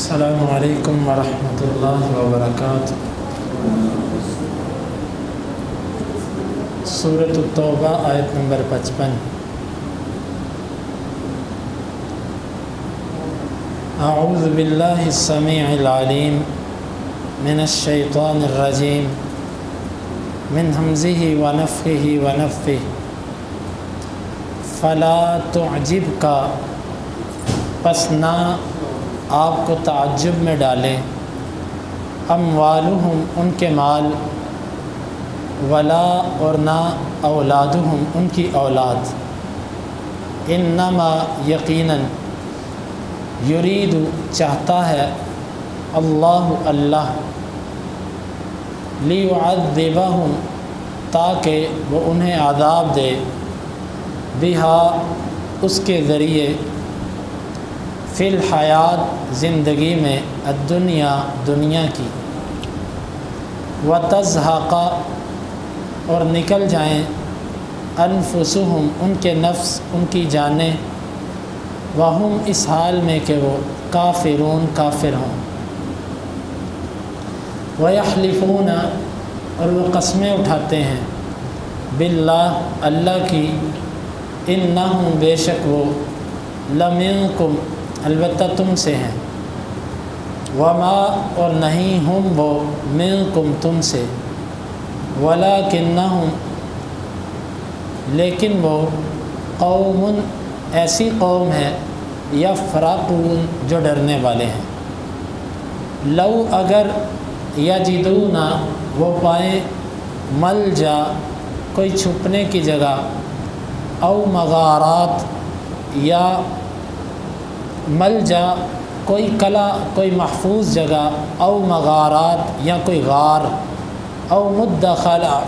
السلام علیکم ورحمۃ اللہ وبرکاتہ۔ سورۃ التوبہ آیت نمبر 55۔ اعوذ باللہ السمیع العلیم من الشیطان الرجیم من ہمزہ ونفخہ ونفثہ۔ فلا تعجبک، پس نہ آپ کو تعجب میں ڈالیں، اموالہم، ان کے مال، ولا، اور نہ، اولادہم، ان کی اولاد، انما، یقیناً، یرید، چاہتا ہے، اللہ، اللہ، لیعذبہم، تاکہ وہ انہیں عذاب دے، بہا، اس کے ذریعے، فی الحیات، زندگی میں، الدنیا، دنیا کی، وتزہق، اور نکل جائیں، انفسہم، ان کے نفس، ان کی جانیں، وہم، اس حال میں کہ وہ کافرون، کافر ہوں، ویحلفون، اور وہ قسمیں اٹھاتے ہیں، باللہ، اللہ کی، انہم، بے شک وہ، لمنکم، البتہ تم سے ہیں، وما، اور نہیں، ہم وہ، منکم، تم سے، ولکنہم، لیکن وہ، قوم، ایسی قوم ہے، یفرقون، جو ڈرنے والے ہیں، لو، اگر، یجدون، وہ پائیں، ملجا، کوئی چھپنے کی جگہ، او مغارات، یا ملجا، کوئی قلعہ، کوئی محفوظ جگہ، او مغارات، یا کوئی غار، او مدخلا،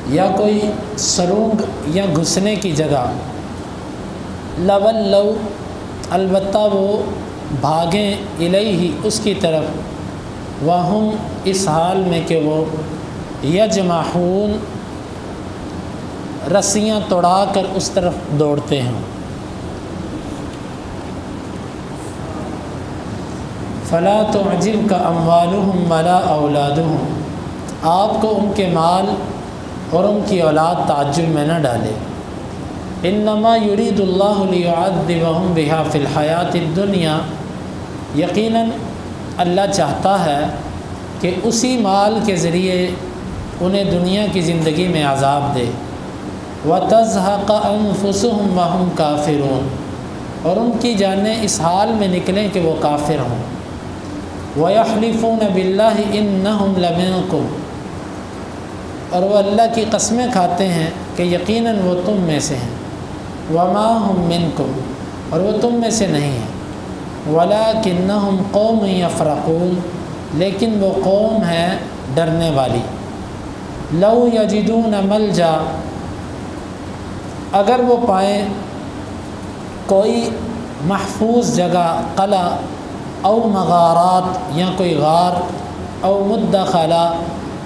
یا کوئی سرنگ یا گھسنے کی جگہ، لولو، البتہ وہ بھاگیں، الیہ، اس کی طرف، وہم، اس حال میں کہ وہ، یجمحون، رسیاں توڑا کر اس طرف دوڑتے ہیں، فلا تعجبک اموالہم ولا اولادہم، آپ کو ان کے مال اور ان کی اولاد تعجب میں نہ ڈالے، انما یرید اللہ لیعذبہم بہا فی الحیات الدنیا، یقیناً اللہ چاہتا ہے کہ اسی مال کے ذریعے انہیں دنیا کی زندگی میں عذاب دے، وَتَزْهَقَ أَنفُسُهُمْ وَهُمْ كَافِرُونَ، اور ان کی جانیں اس حال میں نکلیں کہ وہ کافر ہوں، وَيَحْلِفُونَ بِاللَّهِ إِنَّهُمْ لَمِنْكُمْ، اور وہ اللہ کی قسمیں کھاتے ہیں کہ یقیناً وہ تم میں سے ہیں، وَمَا هُمْ مِنْكُمْ، اور وہ تم میں سے نہیں ہیں، وَلَكِنَّهُمْ قَوْمٌ يَفْرَقُونَ، لیکن وہ قوم ہے ڈرنے والی، لَوْ يَجِدُونَ مَلْجَا، اگر وہ پائیں کوئی محفوظ جگہ، قلعہ، او مغارات، یا کوئی غار، او مدخلا،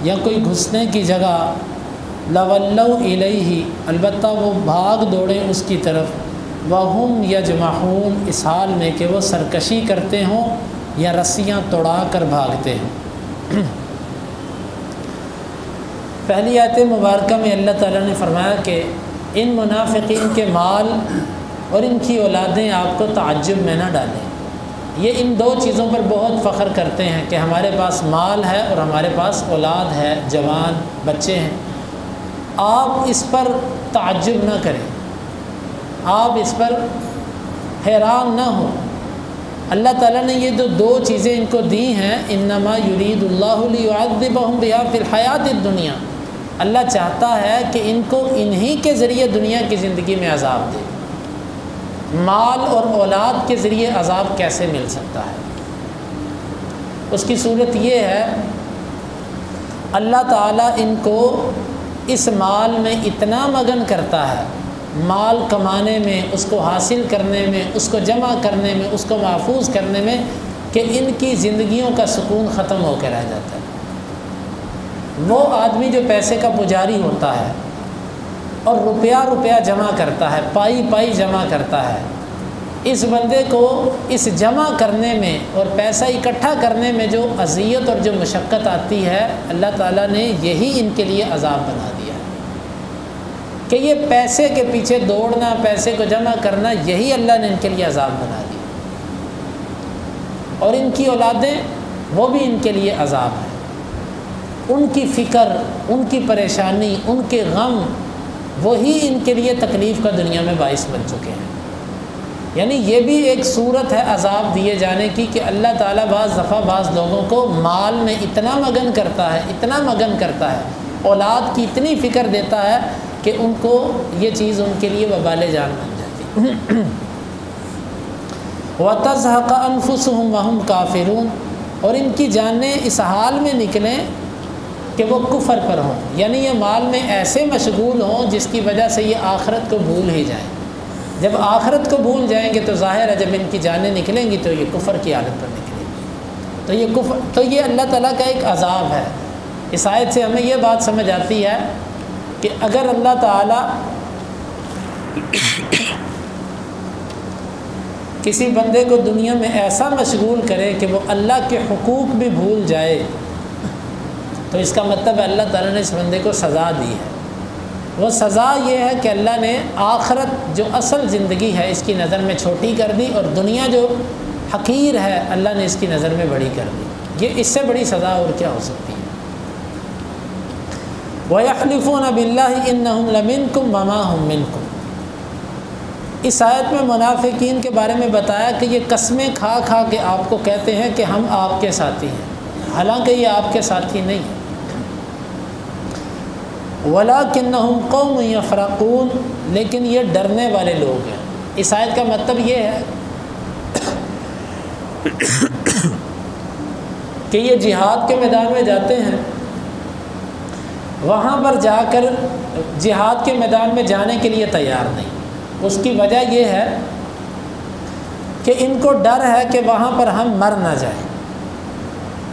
یا کوئی گھسنے کی جگہ، لولوا الیہ، البتہ وہ بھاگ دوڑیں اس کی طرف، وہم یجمحون، اس حال میں کہ وہ سرکشی کرتے ہوں یا رسیاں توڑا کر بھاگتے ہیں۔ پہلی آیت مبارکہ میں اللہ تعالیٰ نے فرمایا کہ ان منافقین کے مال اور ان کی اولادیں آپ کو تعجب میں نہ ڈالیں، یہ ان دو چیزوں پر بہت فخر کرتے ہیں کہ ہمارے پاس مال ہے اور ہمارے پاس اولاد ہے، جوان بچے ہیں، آپ اس پر تعجب نہ کریں، آپ اس پر حیران نہ ہوں، اللہ تعالیٰ نے یہ جو دو چیزیں ان کو دی ہیں، انما یرید اللہ لیعذبہم بہا فی الحیات الدنیا، اللہ چاہتا ہے کہ ان کو انہی کے ذریعے دنیا کی زندگی میں عذاب دے، مال اور اولاد کے ذریعے عذاب کیسے مل سکتا ہے؟ اس کی صورت یہ ہے، اللہ تعالیٰ ان کو اس مال میں اتنا مگن کرتا ہے، مال کمانے میں، اس کو حاصل کرنے میں، اس کو جمع کرنے میں، اس کو محفوظ کرنے میں، کہ ان کی زندگیوں کا سکون ختم ہو کے رہ جاتا ہے۔ وہ آدمی جو پیسے کا پجاری ہوتا ہے اور روپیہ روپیہ جمع کرتا ہے، پائی پائی جمع کرتا ہے، اس بندے کو اس جمع کرنے میں اور پیسہ اکٹھا کرنے میں جو اذیت اور جو مشقت آتی ہے، اللہ تعالیٰ نے یہی ان کے لیے عذاب بنا دیا کہ یہ پیسے کے پیچھے دوڑنا، پیسے کو جمع کرنا، یہی اللہ نے ان کے لیے عذاب بنا دیا۔ اور ان کی اولادیں وہ بھی ان کے لیے عذاب ہے، ان کی فکر، ان کی پریشانی، ان کے غم، وہی ان کے لیے تکلیف کا دنیا میں باعث بن چکے ہیں۔ یعنی یہ بھی ایک صورت ہے عذاب دیے جانے کی کہ اللہ تعالیٰ بعض دفعہ بعض لوگوں کو مال میں اتنا مگن کرتا ہے، اتنا مگن کرتا ہے، اولاد کی اتنی فکر دیتا ہے کہ ان کو یہ چیز ان کے لیے وبال جان بن جاتی۔ وَتَزْهَقَ أَنفُسُهُمْ وَهُمْ كَافِرُونَ، اور ان کی جانیں اس حال میں نکلیں کہ وہ کفر پر ہوں، یعنی یہ مال میں ایسے مشغول ہوں جس کی وجہ سے یہ آخرت کو بھول ہی جائیں۔ جب آخرت کو بھول جائیں گے تو ظاہر ہے جب ان کی جانیں نکلیں گی تو یہ کفر کی حالت پر نکلیں گی، تو یہ اللہ تعالیٰ کا ایک عذاب ہے۔ اس آیت سے ہمیں یہ بات سمجھ آتی ہے کہ اگر اللہ تعالیٰ کسی بندے کو دنیا میں ایسا مشغول کرے کہ وہ اللہ کے حقوق بھی بھول جائے، تو اس کا مطلب اللہ تعالیٰ نے اس بندے کو سزا دی ہے۔ وہ سزا یہ ہے کہ اللہ نے آخرت جو اصل زندگی ہے اس کی نظر میں چھوٹی کر دی، اور دنیا جو حقیر ہے اللہ نے اس کی نظر میں بڑی کر دی۔ یہ اس سے بڑی سزا اور کیا ہو سکتی ہے؟ وَيَحْلِفُونَ بِاللَّهِ إِنَّهُمْ لَمِنْكُمْ وَمَا هُمْ مِنْكُمْ۔ اس آیت میں منافقین کے بارے میں بتایا کہ یہ قسمیں کھا کھا کے آپ کو کہتے ہیں کہ ہم آپ کے ساتھی ہیں، حالانکہ یہ آپ کے ساتھی نہیں ہیں۔ وَلَكِنَّهُمْ قَوْمٌ يَفْرَقُونَ، لیکن یہ ڈرنے والے لوگ ہیں۔ اس آیت کا مطلب یہ ہے کہ یہ جہاد کے میدان میں جاتے ہیں، وہاں پر جا کر جہاد کے میدان میں جانے کے لیے تیار نہیں۔ اس کی وجہ یہ ہے کہ ان کو ڈر ہے کہ وہاں پر ہم مر نہ جائیں،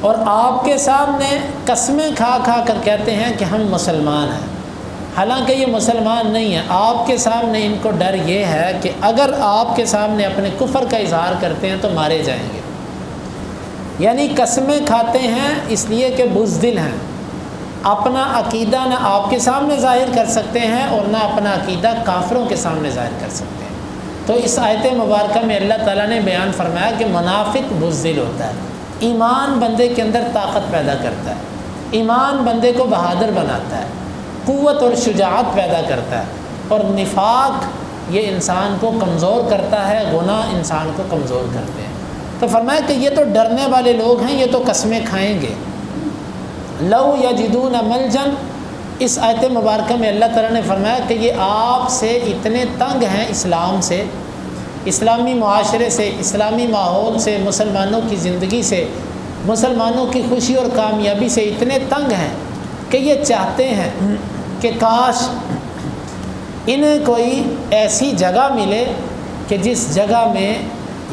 اور آپ کے سامنے قسمیں کھا کھا کر کہتے ہیں کہ ہم مسلمان ہیں، حالانکہ یہ مسلمان نہیں ہیں۔ آپ کے سامنے ان کو ڈر یہ ہے کہ اگر آپ کے سامنے اپنے کفر کا اظہار کرتے ہیں تو مارے جائیں گے، یعنی قسمیں کھاتے ہیں اس لیے کہ بزدل ہیں، اپنا عقیدہ نہ آپ کے سامنے ظاہر کر سکتے ہیں اور نہ اپنا عقیدہ کافروں کے سامنے ظاہر کر سکتے ہیں۔ تو اس آیت مبارکہ میں اللہ تعالیٰ نے بیان فرمایا کہ منافق بزدل ہوتا ہے، ایمان بندے کے اندر طاقت پیدا کرتا ہے، ایمان بندے کو بہادر بناتا ہے، قوت اور شجاعت پیدا کرتا ہے، اور نفاق یہ انسان کو کمزور کرتا ہے، گناہ انسان کو کمزور کرتے ہیں۔ تو فرمایا کہ یہ تو ڈرنے والے لوگ ہیں، یہ تو قسمیں کھائیں گے۔ لو یجدون ملجا، اس آیت مبارکہ میں اللہ تعالیٰ نے فرمایا کہ یہ آپ سے اتنے تنگ ہیں، اسلام سے، اسلامی معاشرے سے، اسلامی ماحول سے، مسلمانوں کی زندگی سے، مسلمانوں کی خوشی اور کامیابی سے اتنے تنگ ہیں کہ یہ چاہتے ہیں کہ کاش انہیں کوئی ایسی جگہ ملے کہ جس جگہ میں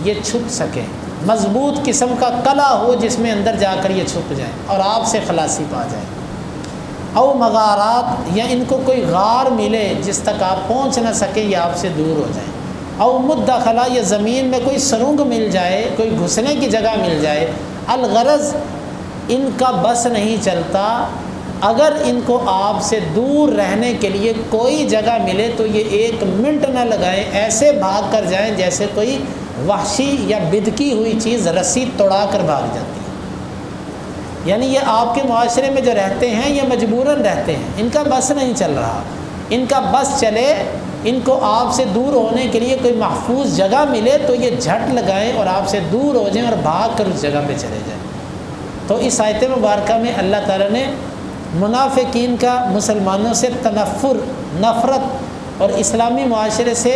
یہ چھپ سکیں، مضبوط قسم کا قلعہ ہو جس میں اندر جا کر یہ چھپ جائیں اور آپ سے خلاصی پا جائیں، او مغارات، یا ان کو کوئی غار ملے جس تک آپ پہنچ نہ سکیں یا آپ سے دور ہو جائیں، او مدخلا، یا زمین میں کوئی سرنگ مل جائے، کوئی گھسنے کی جگہ مل جائے۔ الغرض ان کا بس نہیں چلتا، اگر ان کو آپ سے دور رہنے کے لیے کوئی جگہ ملے تو یہ ایک منٹ نہ لگائیں، ایسے بھاگ کر جائیں جیسے کوئی وحشی یا بدکی ہوئی چیز رسی توڑا کر بھاگ جاتی ہے۔ یعنی یہ آپ کے معاشرے میں جو رہتے ہیں یہ مجبوراً رہتے ہیں، ان کا بس نہیں چل رہا، ان کا بس چلے، ان کو آپ سے دور ہونے کے لیے کوئی محفوظ جگہ ملے تو یہ جھٹ لگائیں اور آپ سے دور ہو جائیں اور بھاگ کر اس جگہ پہ چلے جائیں۔ تو اس آیت مبارکہ میں اللہ تعالیٰ نے منافقین کا مسلمانوں سے تنفر، نفرت اور اسلامی معاشرے سے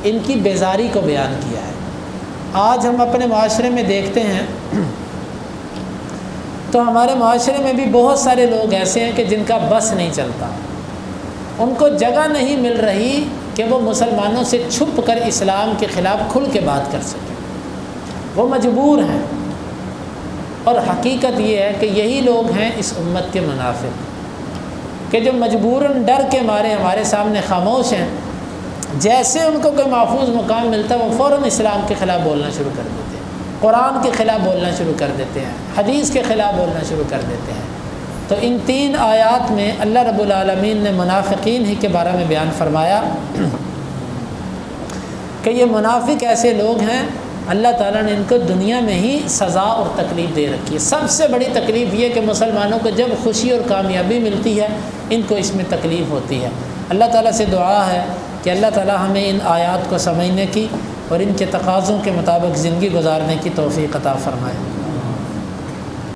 ان کی بیزاری کو بیان کیا ہے۔ آج ہم اپنے معاشرے میں دیکھتے ہیں تو ہمارے معاشرے میں بھی بہت سارے لوگ ایسے ہیں کہ جن کا بس نہیں چلتا، ان کو جگہ نہیں مل رہی کہ وہ مسلمانوں سے چھپ کر اسلام کے خلاف کھل کے بات کر سکیں، وہ مجبور ہیں۔ اور حقیقت یہ ہے کہ یہی لوگ ہیں اس امت کے منافق، کہ جو مجبوراً ڈر کے مارے ہمارے سامنے خاموش ہیں، جیسے ان کو کوئی محفوظ مقام ملتا ہے وہ فوراً اسلام کے خلاف بولنا شروع کر دیتے ہیں، قرآن کے خلاف بولنا شروع کر دیتے ہیں، حدیث کے خلاف بولنا شروع کر دیتے ہیں۔ تو ان 3 آیات میں اللہ رب العالمین نے منافقین ہی کے بارے میں بیان فرمایا کہ یہ منافق ایسے لوگ ہیں اللہ تعالیٰ نے ان کو دنیا میں ہی سزا اور تکلیف دے رکھی ہے۔ سب سے بڑی تکلیف یہ کہ مسلمانوں کو جب خوشی اور کامیابی ملتی ہے ان کو اس میں تکلیف ہوتی ہے۔ اللہ تعالیٰ سے دعا ہے کہ اللہ تعالیٰ ہمیں ان آیات کو سمجھنے کی اور ان کے تقاضوں کے مطابق زندگی گزارنے کی توفیق عطا فرمائے۔